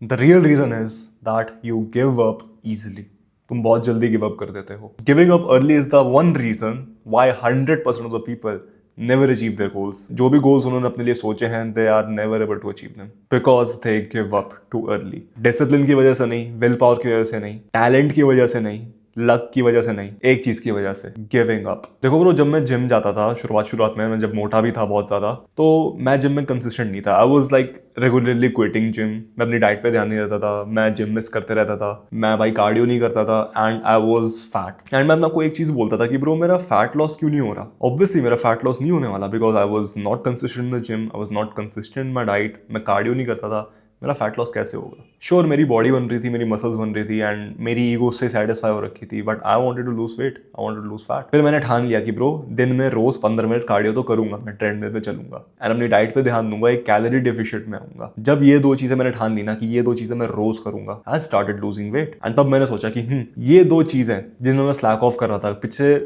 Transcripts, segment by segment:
The real reason is that you give up easily. तुम बहुत जल्दी गिव अप कर देते हो। Giving up early is the one reason why 100% of the people never achieve their goals. जो भी goals उन्होंने अपने लिए सोचे हैं, they are never able to achieve them because they give up too early. Discipline की वजह से नहीं, विल पावर की वजह से नहीं, टैलेंट की वजह से नहीं, लक की वजह से नहीं, एक चीज की वजह से, गिविंग अप। देखो ब्रो, जब मैं जिम जाता था शुरुआत में, मैं जब मोटा भी था बहुत ज्यादा, तो मैं जिम में कंसिस्टेंट नहीं था। I was like regularly quitting gym. मैं अपनी डाइट पे ध्यान नहीं देता था, मैं जिम मिस करते रहता था, मैं भाई कार्डियो नहीं करता था, and I was fat. And मैं आपको एक चीज बोलता था कि ब्रो मेरा फैट लॉस क्यों नहीं हो रहा। ऑब्वियसली मेरा फैट लॉस नहीं होने वाला because I was not consistent in the gym, I was not consistent in my diet, मैं कार्डियो नहीं करता था। मेरा फैट लॉस कैसे होगा? श्योर मेरी बॉडी बन रही थी, मेरी मसल्स बन रही थी, एंड मेरी ईगो से सेटिस्फाई हो रखी थी, but I wanted to lose weight, I wanted to lose fat. फिर मैंने ठान लिया कि ब्रो दिन में रोज 15 मिनट कार्डियो तो करूंगा, मैं ट्रेडमिल पे चलूंगा एंड अपनी डाइट पे ध्यान दूंगा, एक कैलोरी डेफिशिएंट में आऊंगा। जब ये दो चीजें मैंने ठान ली ना कि ये दो चीजें मैं रोज करूंगा, I started losing weight. And तब मैंने सोचा कि ये दो चीजें जिनमें मैं स्लैक ऑफ कर रहा था पिछले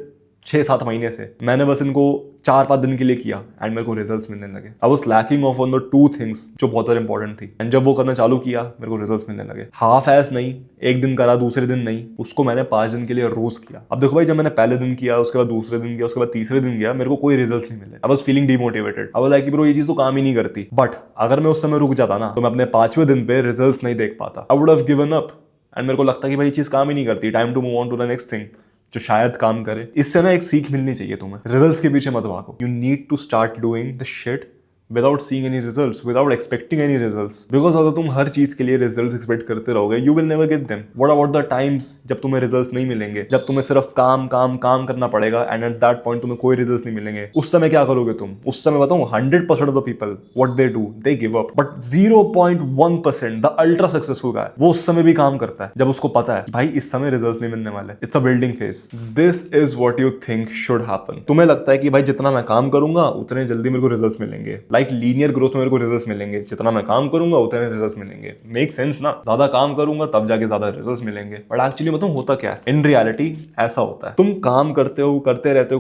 6-7 महीने से, मैंने बस इनको 4-5 दिन के लिए किया एंड मेरे को रिजल्ट्स मिलने लगे। I was lacking of on the 2 things जो बहुत ज्यादा इंपॉर्टेंट थी, एंड जब वो करना चालू किया मेरे को रिजल्ट्स मिलने लगे। हाफ एस नहीं, एक दिन करा दूसरे दिन नहीं, उसको मैंने 5 दिन के लिए रोज किया। अब देखो भाई, जब मैंने पहले दिन किया, उसके बाद दूसरे दिन किया, उसके बाद तीसरे दिन किया, मेरे को कोई रिजल्ट नहीं मिले। I was feeling demotivated. I was like bro ये चीज तो काम ही नहीं करती। बट अगर मैं उस समय रुक जाता ना, तो मैं अपने 5वें दिन पे रिजल्ट्स नहीं देख पाता। I would have given up and मेरे को लगता कि भाई ये चीज काम ही नहीं करती, time to move on to the next thing जो शायद काम करे। इससे ना एक सीख मिलनी चाहिए तुम्हें, रिजल्ट्स के पीछे मत भागो। You need to start doing the shit without seeing any results, without expecting any results. Because अगर तुम हर चीज के लिए रिजल्ट्स एक्सपेक्ट करते रहोगे, you will never get them. What about the times जब तुम्हें रिजल्ट्स नहीं मिलेंगे, जब तुम्हें सिर्फ काम काम काम करना पड़ेगा एंड एट दैट पॉइंट तुम्हें कोई रिजल्ट्स नहीं मिलेंगे, उस समय क्या करोगे तुम? उस समय बताऊं, 100% of the people what they do, they give up. But 0.1% the ultra successful guy, वो उस समय भी काम करता है जब उसको पता है भाई इस समय रिजल्ट्स नहीं मिलने वाले। It's a building phase. This is what you think should happen. तुम्हें लगता है कि भाई जितना मैं काम करूंगा उतने जल्दी मेरे को रिजल्ट्स मिलेंगे, लाइक लीनियर ग्रोथ में मेरे को रिजल्ट्स मिलेंगे, जितना मैं काम करूंगा उतने रिजल्ट्स मिलेंगे। मेक सेंस ना? ज्यादा काम करूंगा तब जाके ज्यादा रिजल्ट्स मिलेंगे। बट एक्चुअली मतलब होता क्या है इन रियलिटी? ऐसा होता है, तुम काम करते हो, करते रहते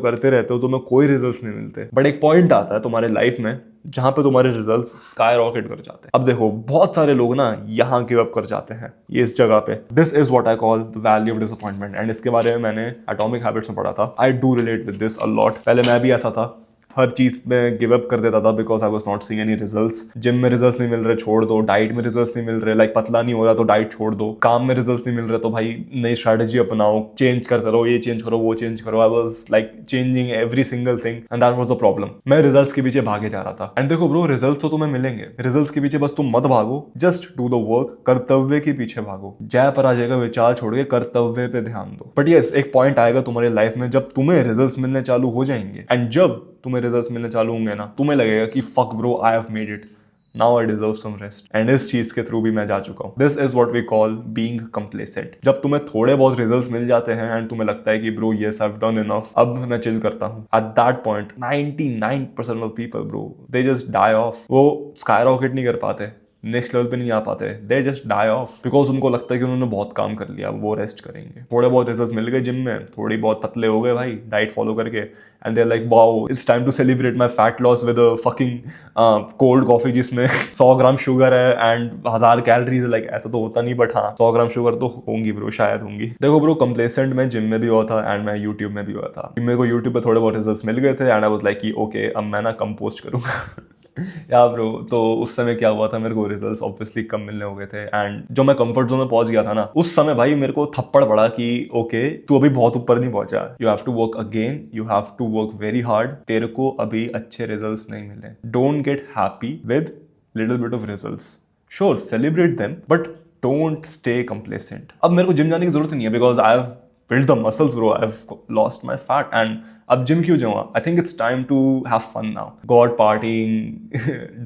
हो, तुम्हें कोई रिजल्ट्स नहीं मिलते, बट एक पॉइंट आता है तुम्हारे लाइफ में जहां पे तुम्हारे रिजल्ट्स स्काई रॉकेट कर जाते हैं। अब देखो, बहुत सारे लोग ना यहाँ गिव अप कर जाते हैं ये इस जगह पे। This is what I call the value of disappointment, and इसके बारे में मैंने एटॉमिक हैबिट्स में पढ़ा था। I do relate with this a lot. पहले मैं भी ऐसा था, हर चीज में गिव अप कर देता था because I was not seeing any results. Gym में रिजल्ट्स नहीं मिल रहे, छोड़ दो। डाइट में रिजल्ट्स नहीं मिल रहे, लाइक पतला नहीं हो रहा तो डाइट छोड़ दो। काम में रिजल्ट्स नहीं मिल रहे तो भाई नई स्ट्रैटेजी अपनाओ, चेंज करते रहो, ये चेंज करो, वो चेंज करो। I was like changing every single thing and that was the problem. मैं रिजल्ट्स के पीछे भागे जा रहा था। एंड देखो ब्रो, रिजल्ट्स तो तुम्हें मिलेंगे, रिजल्ट्स के पीछे बस तुम मत भागो, जस्ट डू द वर्क। कर्तव्य के पीछे भागो, जय पराजय का विचार छोड़ के कर्तव्य पे ध्यान दो। बट यस, एक पॉइंट आएगा तुम्हारी लाइफ में जब तुम्हें रिजल्ट्स मिलने चालू हो जाएंगे, एंड जब तुम्हें रिजल्ट्स मिलने चालू होंगे ना, तुम्हें लगेगा कि fuck bro, I have made it, now I deserve some rest. And इस चीज के थ्रू भी मैं जा चुका हूं। This is what we call being complacent. जब तुम्हें थोड़े बहुत रिजल्ट्स मिल जाते हैं एंड तुम्हें लगता है कि bro yes I have done enough, अब मैं चिल करता हूं, at that point 99% of people bro they just die off. वो स्काई रॉकेट नहीं कर पाते, नेक्स्ट लेवल पे नहीं आ पाते, they just die off because उनको लगता है कि उन्होंने बहुत काम कर लिया, वो रेस्ट करेंगे। थोड़े बहुत रिजल्ट्स मिल गए जिम में, थोड़ी बहुत पतले हो गए भाई डाइट फॉलो करके, and they are like wow it's time to celebrate my fat loss with a fucking cold coffee जिसमें 100 ग्राम शुगर है एंड 1000 कैलोरीज। लाइक ऐसा तो होता नहीं, बट हाँ 100 ग्राम शुगर तो होंगी ब्रो, शायद होंगी। देखो ब्रो, कंप्लेसेंट मैं जिम में भी हुआ था एंड मैं यूट्यूब में भी हुआ था। मेरे को यूट्यूब पे थोड़े बहुत रिजल्ट्स मिल गए थे एंड आई वाज लाइक कि ओके अब मैं ना कंपोस्ट करूंगा या ब्रो, तो उस समय क्या हुआ था, मेरे को रिजल्ट्स ऑब्वियसली कम मिलने हो गए थे एंड जो मैं कंफर्ट जोन में पहुंच गया था ना, उस समय भाई मेरे को थप्पड़ पड़ा कि ओके तू अभी बहुत ऊपर नहीं पहुंचा, you have to work again, you have to work very hard, तेरे को अभी अच्छे रिजल्ट्स नहीं मिले। Don't get happy with little bit of results, sure celebrate them but don't stay complacent. अब मेरे को जिम जाने की जरूरत नहीं है because I have built the muscles bro, I've lost my fat and अब जिम क्यों जाऊंगा? I think it's time to have fun now. Go out partying,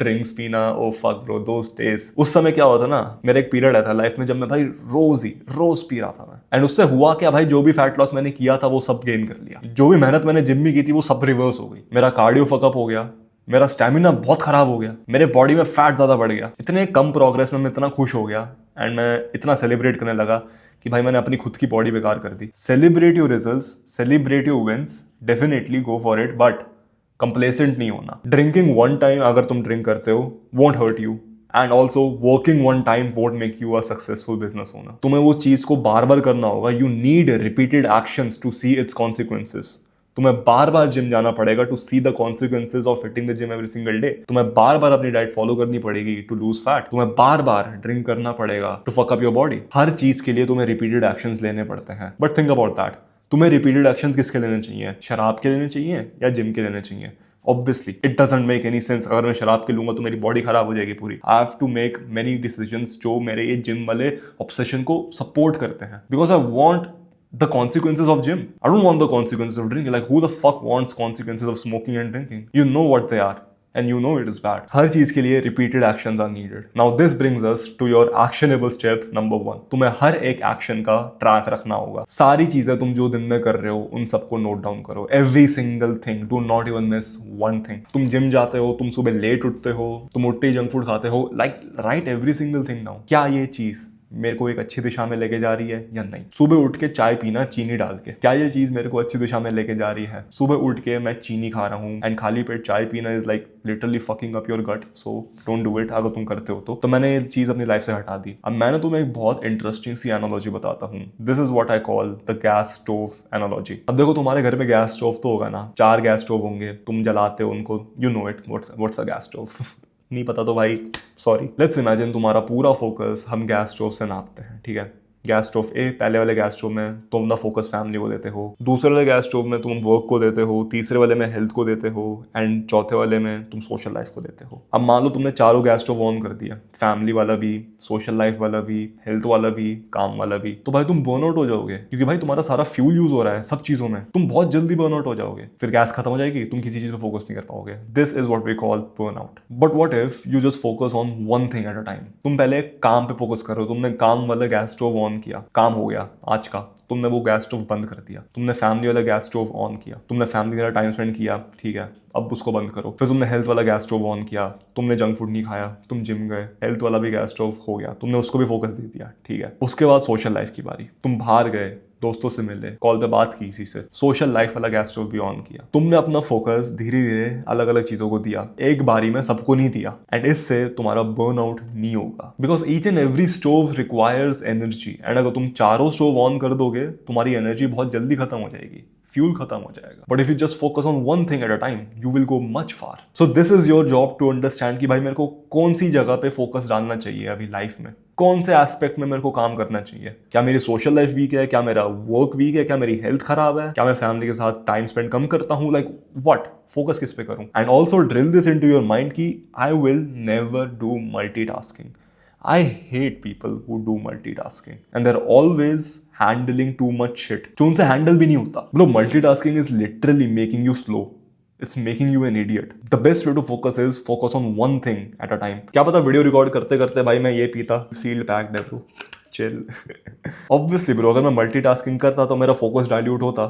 drinks पीना, oh fuck bro, those days. उस समय क्या हुआ था ना, मेरा एक पीरियड आया था लाइफ में जब मैं भाई रोज पी रहा था मैं, एंड उससे हुआ क्या भाई, जो भी फैट लॉस मैंने किया था वो सब गेन कर लिया, जो भी मेहनत मैंने जिम में की थी वो सब रिवर्स हो गई। मेरा कार्डियो फकअप हो गया, मेरा स्टैमिना बहुत खराब हो गया, मेरे बॉडी में फैट ज्यादा बढ़ गया। इतने कम प्रोग्रेस में मैं इतना खुश हो गया एंड मैं इतना सेलिब्रेट करने लगा कि भाई मैंने अपनी खुद की बॉडी बेकार कर दी। Celebrate your results, celebrate your wins, definitely go for it, but complacent नहीं होना। ड्रिंकिंग वन टाइम अगर तुम ड्रिंक करते हो won't hurt you and also working one time won't make you a successful business owner. तुम्हें वो चीज को बार बार करना होगा। You need repeated actions to see its consequences. तुम्हें बार बार जिम जाना पड़ेगा to see the consequences of hitting the gym every single day. तुम्हें बार बार अपनी डाइट फॉलो करनी पड़ेगी टू लूज फैट। तुम्हें बार बार ड्रिंक करना पड़ेगा to fuck up your body. हर चीज के लिए तुम्हें रिपीटेड एक्शंस लेने पड़ते हैं। बट थिंक अबाउट दैट, तुम्हें रिपीटेड एक्शंस किसके लेने चाहिए? शराब के लेने चाहिए या जिम के लेने चाहिए? Obviously, it doesn't make any sense। अगर मैं शराब के लूंगा तो मेरी बॉडी खराब हो जाएगी पूरी। I have to make many decisions जो मेरे ये जिम वाले ऑब्सेशन को सपोर्ट करते हैं, because I want the consequences of gym. I don't want the consequences of drinking. Like, who the fuck wants consequences of smoking and drinking? You know what they are. And you know it is bad. हर चीज के लिए repeated actions are needed. Now this brings us to your actionable step number 1. तुम्हें हर एक action का track रखना होगा। सारी चीजें तुम जो दिन में कर रहे हो उन सबको नोट डाउन करो। Every single thing. Do not even miss one thing. तुम जिम जाते हो, तुम सुबह लेट उठते हो, तुम उठते ही जंक फूड खाते हो। Like, write every single thing down. क्या ये चीज मेरे को एक अच्छी दिशा में लेके जा रही है या नहीं? सुबह उठ के चाय पीना चीनी डाल के, क्या ये चीज मेरे को अच्छी दिशा में लेके जा रही है? सुबह उठ के मैं चीनी खा रहा हूँ एंड खाली पेट चाय पीना is like literally fucking up your gut, so don't do it. अगर तुम करते हो तो मैंने ये चीज अपनी लाइफ से हटा दी। अब मैंने तुम्हें एक बहुत इंटरेस्टिंग सी एनालॉजी बताता हूँ। This is what I call the gas stove analogy. अब देखो, तुम्हारे घर पे गैस स्टोव तो होगा ना, 4 गैस स्टोव होंगे, तुम जलाते हो उनको, you know it, what's a gas stove. नहीं पता तो भाई सॉरी। लेट्स इमेजिन तुम्हारा पूरा फोकस हम गैस स्टोव से नापते हैं, ठीक है? गैस स्टोव ए, पहले वाले गैस स्टोव में तुम अपना फोकस फैमिली को देते हो, दूसरे वाले गैस स्टोव में तुम वर्क को देते हो, तीसरे वाले में हेल्थ को देते हो एंड चौथे वाले में तुम सोशल लाइफ को देते हो। अब मान लो तुमने चारों गैस स्टोव ऑन कर दिया, फैमिली वाला भी, सोशल लाइफ वाला भी, हेल्थ वाला भी, काम वाला भी, तो भाई तुम बर्न आउट हो जाओगे, क्योंकि भाई तुम्हारा सारा फ्यूल यूज हो रहा है सब चीजों में। तुम बहुत जल्दी बर्न आउट हो जाओगे, फिर गैस खत्म हो जाएगी, तुम किसी चीज पे फोकस नहीं कर पाओगे। This is what we call burn out. But what if you just focus on one thing at a time? तुम पहले काम पे फोकस करो। तुमने काम वाला गैस स्टोव ऑन किया, काम हो गया आज का, तुमने वो गैस स्टोव बंद कर दिया। तुमने फैमिली वाला गैस स्टोव ऑन किया, तुमने फैमिली के साथ टाइम स्पेंड किया, ठीक है, अब उसको बंद करो। फिर तुमने हेल्थ वाला गैस स्टोव ऑन किया, तुमने जंक फूड नहीं खाया, तुम जिम गए, हेल्थ वाला भी गैस स्टोव हो गया, तुमने उसको भी फोकस दे दिया, ठीक है। उसके बाद सोशल लाइफ की बारी, तुम बाहर गए, दोस्तों से मिले, कॉल पे बात की किसी से, सोशल लाइफ वाला गैस स्टोव भी ऑन किया। तुमने अपना फोकस धीरे धीरे अलग अलग चीजों को दिया, एक बारी में सबको नहीं दिया, एंड इससे तुम्हारा बर्न आउट नहीं होगा, because each and every stove requires energy. And अगर तुम चारों स्टोव ऑन कर दोगे, तुम्हारी एनर्जी बहुत जल्दी खत्म हो जाएगी, फ्यूल खत्म हो जाएगा। But if you just focus on one thing at a time, you will go much far. So this is your job to understand कि भाई मेरे को कौन सी जगह पे फोकस डालना चाहिए अभी लाइफ में, कौन से एस्पेक्ट में मेरे को काम करना चाहिए। क्या मेरी सोशल लाइफ वीक है? क्या मेरा वर्क वीक है? क्या मेरी हेल्थ खराब है? क्या मैं फैमिली के साथ टाइम स्पेंड कम करता हूँ? लाइक व्हाट, फोकस किस पे करूँ? And also drill this into your mind कि I will never do multitasking. I hate people who do multitasking and they're always handling too much shit जो उनसे हैंडल भी नहीं होता। Bro, multitasking is literally making you slow. It's making you an idiot. The best way to focus is focus on one thing at a time. क्या पता video record करते करते भाई मैं ये पीता, सील्ड पैक्ड है ब्रो, चिल। ऑब्वियसली ब्रो, अगर मैं मल्टीटास्किंग करता तो मेरा फोकस डाइल्यूट होता,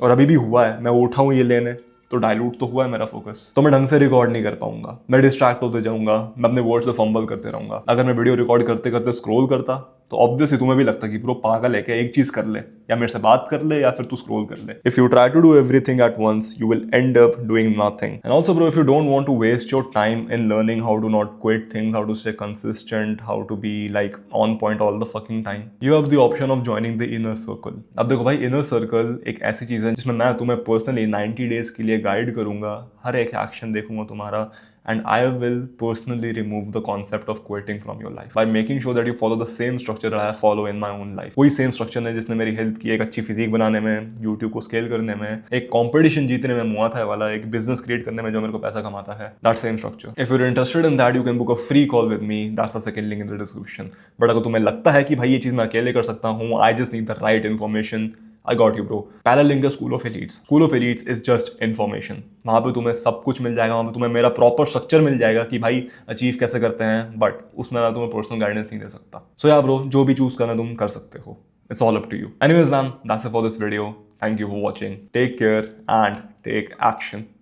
और अभी भी हुआ है। मैं उठा हूँ ये लेने तो डाइल्यूट तो हुआ है मेरा फोकस, तो मैं ढंग से रिकॉर्ड नहीं कर पाऊंगा, मैं डिस्ट्रैक्ट होते जाऊंगा, मैं अपने वर्ड्स पे फंबल करते रहूंगा। अगर मैं वीडियो रिकॉर्ड करते करते स्क्रॉल करता तो ऑब्वियसली तुम्हें भी लगता कि ब्रो पागल है क्या, एक चीज कर ले, या मेरे से बात कर ले या फिर तू स्क्रॉल कर ले। If you try to do everything at once, you will end up doing nothing. And also bro, if you don't want to waste your time in learning how to not quit things, how to stay consistent, how to be like on point all the fucking time, you have the option of joining the inner circle. अब देखो भाई, inner circle एक ऐसी चीज है जिसमें मैं तुम्हें पर्सनली 90 डेज के लिए गाइड करूंगा, हर एक एक्शन देखूंगा तुम्हारा, and I will personally remove the concept of quitting from your life by making sure that you follow the same structure that I follow in my own life. वही same structure है जिसने मेरी help की एक अच्छी physique बनाने में, YouTube को स्केल करने में, एक कंपटीशन जीतने में, मुआ था वाला एक बिजनेस क्रिएट करने में जो मेरे को पैसा कमाता है, that same structure. If you're interested in that, you can book a free call with me. That's the second link in the description. But अगर तुम्हें लगता है कि भाई ये चीज मैं अकेले कर सकता हूँ, I just need the right information, I got you bro. पहला लिंक है school of elites. School of elites is just information. वहाँ पे तुम्हें सब कुछ मिल जाएगा, वहाँ पे तुम्हें मेरा प्रॉपर स्ट्रक्चर मिल जाएगा कि भाई अचीव कैसे करते हैं, बट उसमें मैं तुम्हें पर्सनल गाइडेंस नहीं दे सकता। सो या ब्रो, जो भी चूज करना तुम कर सकते हो, it's all up to you. Anyways ma'am, that's it for this video. Thank you for watching, take care and take action.